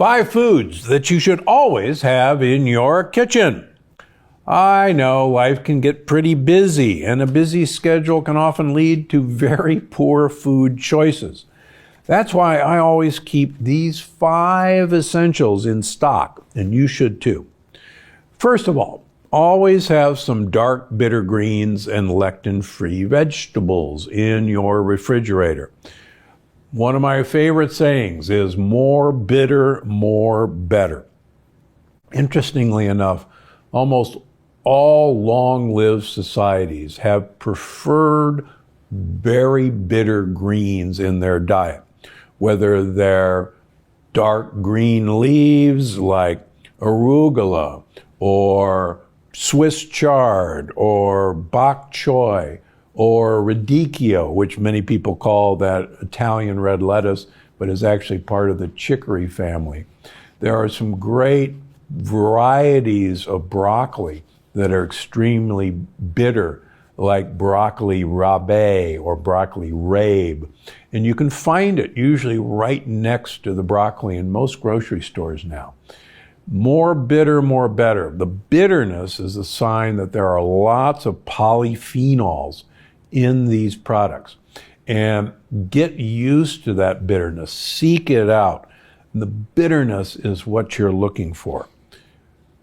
5 foods that you should always have in your kitchen. I know life can get pretty busy, and a busy schedule can often lead to very poor food choices. That's why I always keep these 5 essentials in stock, and you should too. First of all, always have some dark bitter greens and lectin-free vegetables in your refrigerator. One of my favorite sayings is more bitter, more better. Interestingly enough, almost all long-lived societies have preferred very bitter greens in their diet, whether they're dark green leaves like arugula or Swiss chard or bok choy or radicchio, which many people call that Italian red lettuce, but is actually part of the chicory family. There are some great varieties of broccoli that are extremely bitter, like broccoli rabe or broccoli rabe. And you can find it usually right next to the broccoli in most grocery stores now. More bitter, more better. The bitterness is a sign that there are lots of polyphenols in these products. And get used to that bitterness. Seek it out. The bitterness is what you're looking for.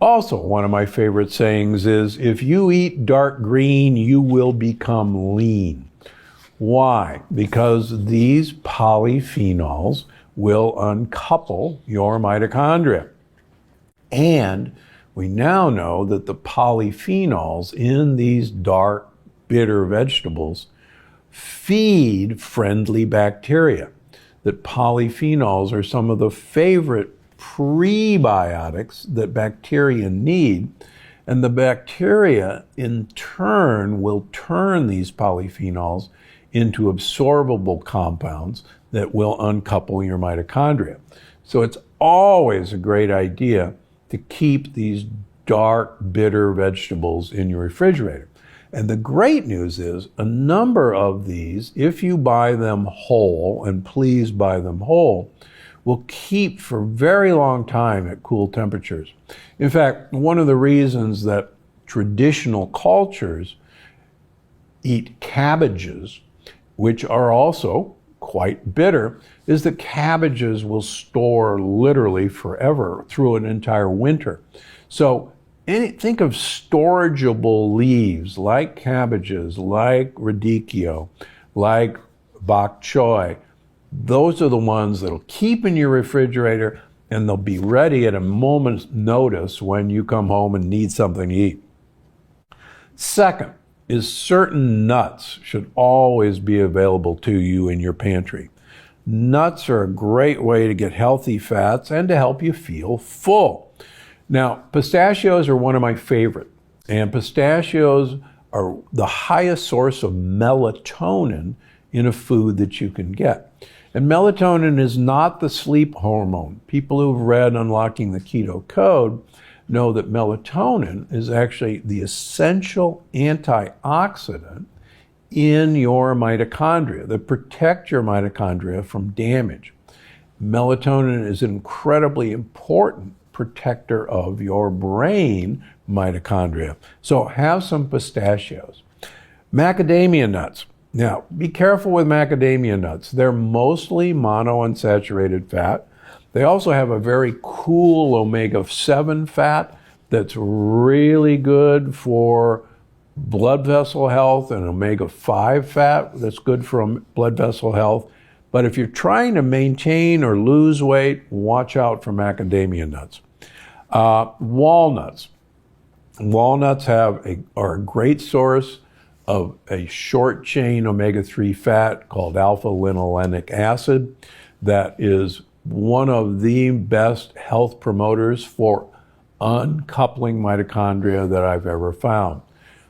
Also, one of my favorite sayings is, if you eat dark green, you will become lean. Why? Because these polyphenols will uncouple your mitochondria. And we now know that the polyphenols in these dark, bitter vegetables feed friendly bacteria. That polyphenols are some of the favorite prebiotics that bacteria need, and the bacteria in turn will turn these polyphenols into absorbable compounds that will uncouple your mitochondria. So it's always a great idea to keep these dark, bitter vegetables in your refrigerator. And the great news is a number of these, if you buy them whole, and please buy them whole, will keep for a very long time at cool temperatures. In fact, one of the reasons that traditional cultures eat cabbages, which are also quite bitter, is that cabbages will store literally forever through an entire winter. So think of storageable leaves like cabbages, like radicchio, like bok choy. Those are the ones that'll keep in your refrigerator, and they'll be ready at a moment's notice when you come home and need something to eat. Second is certain nuts should always be available to you in your pantry. Nuts are a great way to get healthy fats and to help you feel full. Now, pistachios are one of my favorite, and pistachios are the highest source of melatonin in a food that you can get. And melatonin is not the sleep hormone. People who've read Unlocking the Keto Code know that melatonin is actually the essential antioxidant in your mitochondria that protect your mitochondria from damage. Melatonin is an incredibly important protector of your brain mitochondria. So have some pistachios. Macadamia nuts. Now, be careful with macadamia nuts. They're mostly monounsaturated fat. They also have a very cool omega-7 fat that's really good for blood vessel health, and omega-5 fat that's good for blood vessel health. But if you're trying to maintain or lose weight, watch out for macadamia nuts. Walnuts. Walnuts are a great source of a short-chain omega-3 fat called alpha-linolenic acid that is one of the best health promoters for uncoupling mitochondria that I've ever found.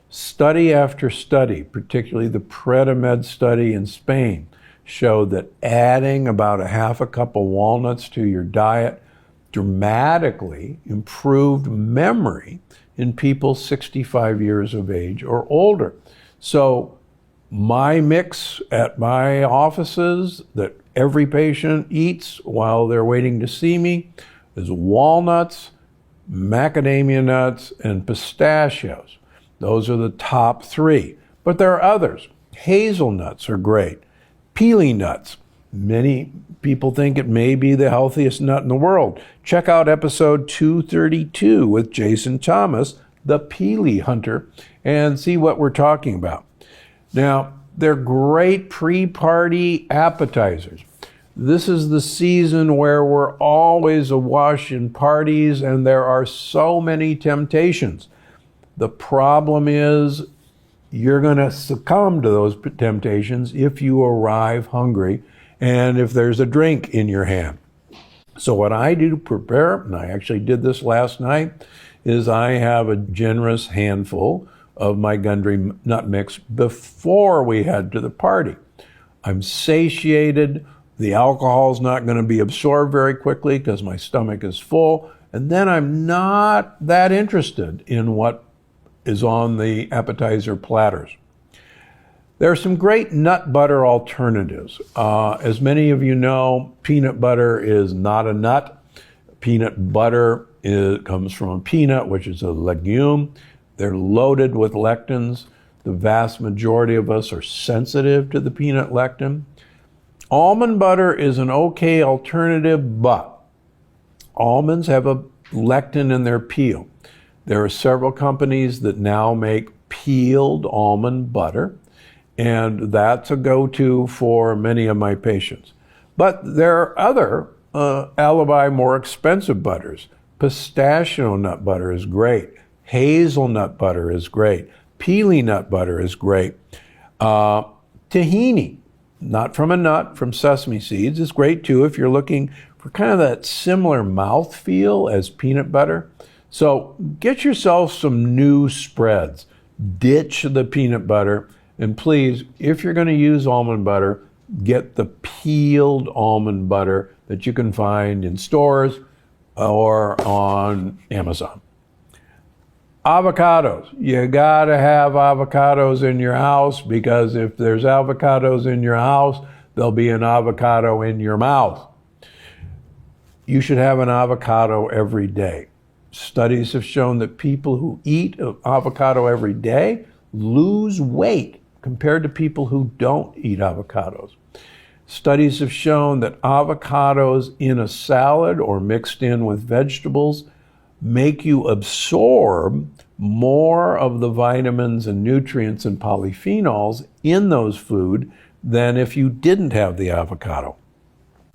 Study after study, particularly the Predimed study in Spain, showed that adding about a half a cup of walnuts to your diet dramatically improved memory in people 65 years of age or older. So my mix at my offices that every patient eats while they're waiting to see me is walnuts, macadamia nuts, and pistachios. Those are the top three. But there are others. Hazelnuts are great. Pili nuts. Many people think it may be the healthiest nut in the world. Check out episode 232 with Jason Thomas, the Pili hunter, and see what we're talking about. Now, they're great pre-party appetizers. This is the season where we're always awash in parties and there are so many temptations. The problem is you're going to succumb to those temptations if you arrive hungry and if there's a drink in your hand. So what I do to prepare, and I actually did this last night, is I have a generous handful of my GUNDRY nut mix before we head to the party. I'm satiated. The alcohol's not going to be absorbed very quickly because my stomach is full. And then I'm not that interested in what is on the appetizer platters. There are some great nut butter alternatives. As many of you know, peanut butter is not a nut. Peanut butter comes from a peanut, which is a legume. They're loaded with lectins. The vast majority of us are sensitive to the peanut lectin. Almond butter is an okay alternative, but almonds have a lectin in their peel. There are several companies that now make peeled almond butter, and that's a go-to for many of my patients. But there are other alibi more expensive butters. Pistachio nut butter is great. Hazelnut butter is great. Pili nut butter is great. Tahini, not from a nut, from sesame seeds, is great too if you're looking for kind of that similar mouthfeel as peanut butter. So get yourself some new spreads. Ditch the peanut butter. And please, if you're going to use almond butter, get the peeled almond butter that you can find in stores or on Amazon. Avocados. You gotta have avocados in your house because if there's avocados in your house, there'll be an avocado in your mouth. You should have an avocado every day. Studies have shown that people who eat avocado every day lose weight compared to people who don't eat avocados. Studies have shown that avocados in a salad or mixed in with vegetables make you absorb more of the vitamins and nutrients and polyphenols in those food than if you didn't have the avocado.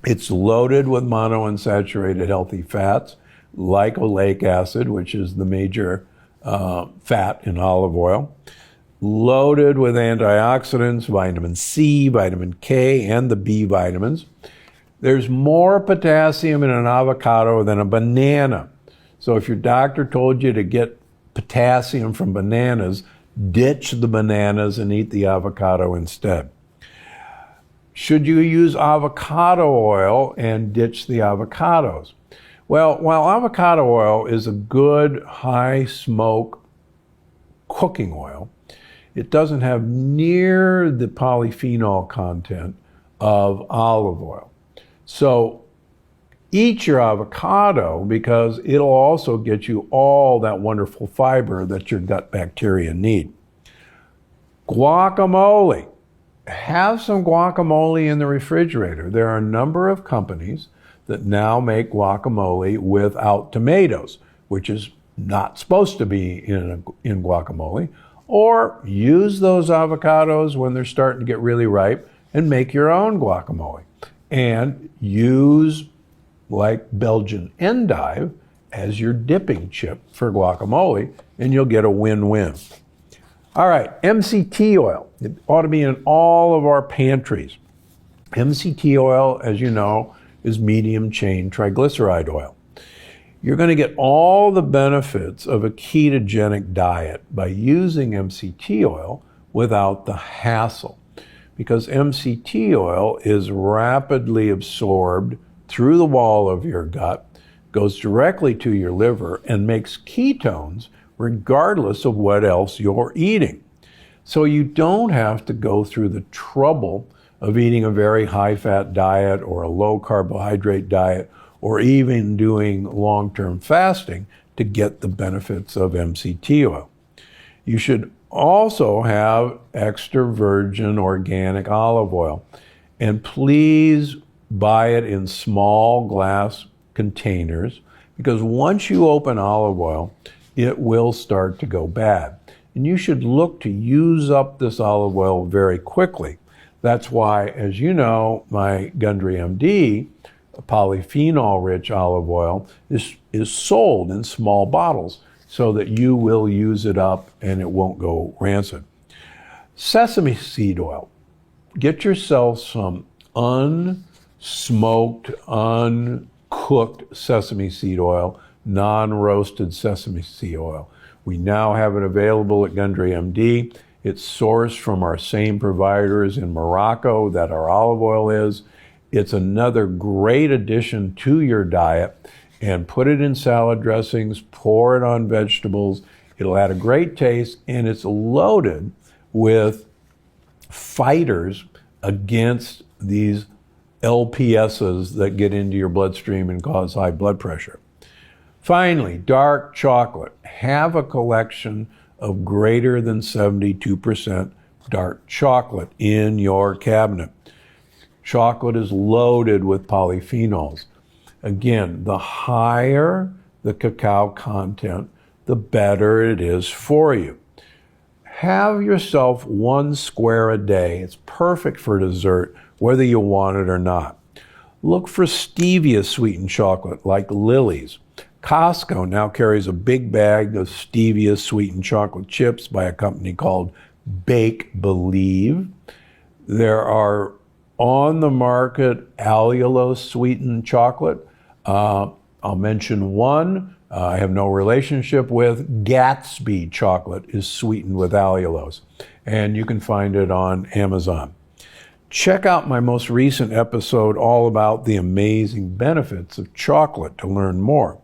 It's loaded with monounsaturated healthy fats, like oleic acid, which is the major fat in olive oil, loaded with antioxidants, vitamin C, vitamin K, and the B vitamins. There's more potassium in an avocado than a banana. So if your doctor told you to get potassium from bananas, ditch the bananas and eat the avocado instead. Should you use avocado oil and ditch the avocados? Well, while avocado oil is a good high smoke cooking oil, it doesn't have near the polyphenol content of olive oil. So eat your avocado because it'll also get you all that wonderful fiber that your gut bacteria need. Guacamole. Have some guacamole in the refrigerator. There are a number of companies that now make guacamole without tomatoes, which is not supposed to be in guacamole. Or use those avocados when they're starting to get really ripe and make your own guacamole. And use like Belgian endive as your dipping chip for guacamole, and you'll get a win-win. All right, MCT oil. It ought to be in all of our pantries. MCT oil, as you know, is medium-chain triglyceride oil. You're going to get all the benefits of a ketogenic diet by using MCT oil without the hassle, because MCT oil is rapidly absorbed through the wall of your gut, goes directly to your liver, and makes ketones regardless of what else you're eating. So you don't have to go through the trouble of eating a very high-fat diet or a low-carbohydrate diet or even doing long-term fasting to get the benefits of MCT oil. You should also have extra virgin organic olive oil. And please buy it in small glass containers, because once you open olive oil, it will start to go bad. And you should look to use up this olive oil very quickly. That's why, as you know, my GUNDRY MD, polyphenol-rich olive oil, is sold in small bottles so that you will use it up and it won't go rancid. Sesame seed oil. Get yourself some unsmoked, uncooked sesame seed oil, non-roasted sesame seed oil. We now have it available at GUNDRY MD. It's sourced from our same providers in Morocco that our olive oil is. It's another great addition to your diet, and put it in salad dressings, pour it on vegetables. It'll add a great taste, and it's loaded with fighters against these LPSs that get into your bloodstream and cause high blood pressure. Finally, dark chocolate. Have a collection of greater than 72% dark chocolate in your cabinet. Chocolate is loaded with polyphenols. Again, the higher the cacao content, the better it is for you. Have yourself 1 square a day. It's perfect for dessert, whether you want it or not. Look for stevia sweetened chocolate like Lily's. Costco now carries a big bag of stevia sweetened chocolate chips by a company called Bake Believe. There are on the market allulose sweetened chocolate. I'll mention one I have no relationship with. Gatsby chocolate is sweetened with allulose, and you can find it on Amazon. Check out my most recent episode all about the amazing benefits of chocolate to learn more.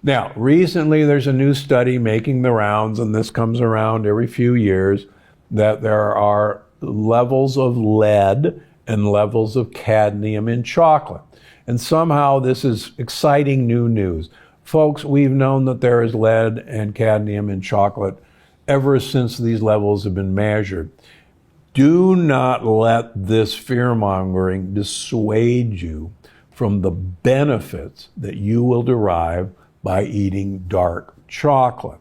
Now, recently there's a new study making the rounds, and this comes around every few years, that there are levels of lead and levels of cadmium in chocolate. And somehow this is exciting new news. Folks, we've known that there is lead and cadmium in chocolate ever since these levels have been measured. Do not let this fear-mongering dissuade you from the benefits that you will derive by eating dark chocolate.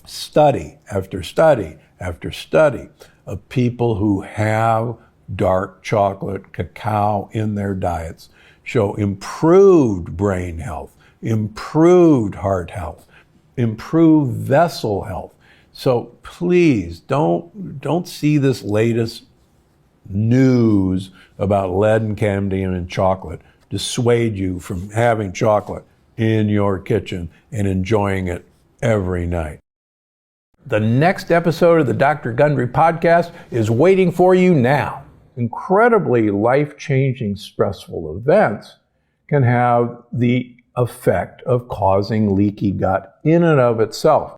Study after study after study of people who have dark chocolate, cacao in their diets show improved brain health, improved heart health, improved vessel health. So please don't see this latest news about lead and cadmium in chocolate dissuade you from having chocolate in your kitchen and enjoying it every night. The next episode of the Dr. Gundry podcast is waiting for you now. Incredibly life-changing stressful events can have the effect of causing leaky gut in and of itself.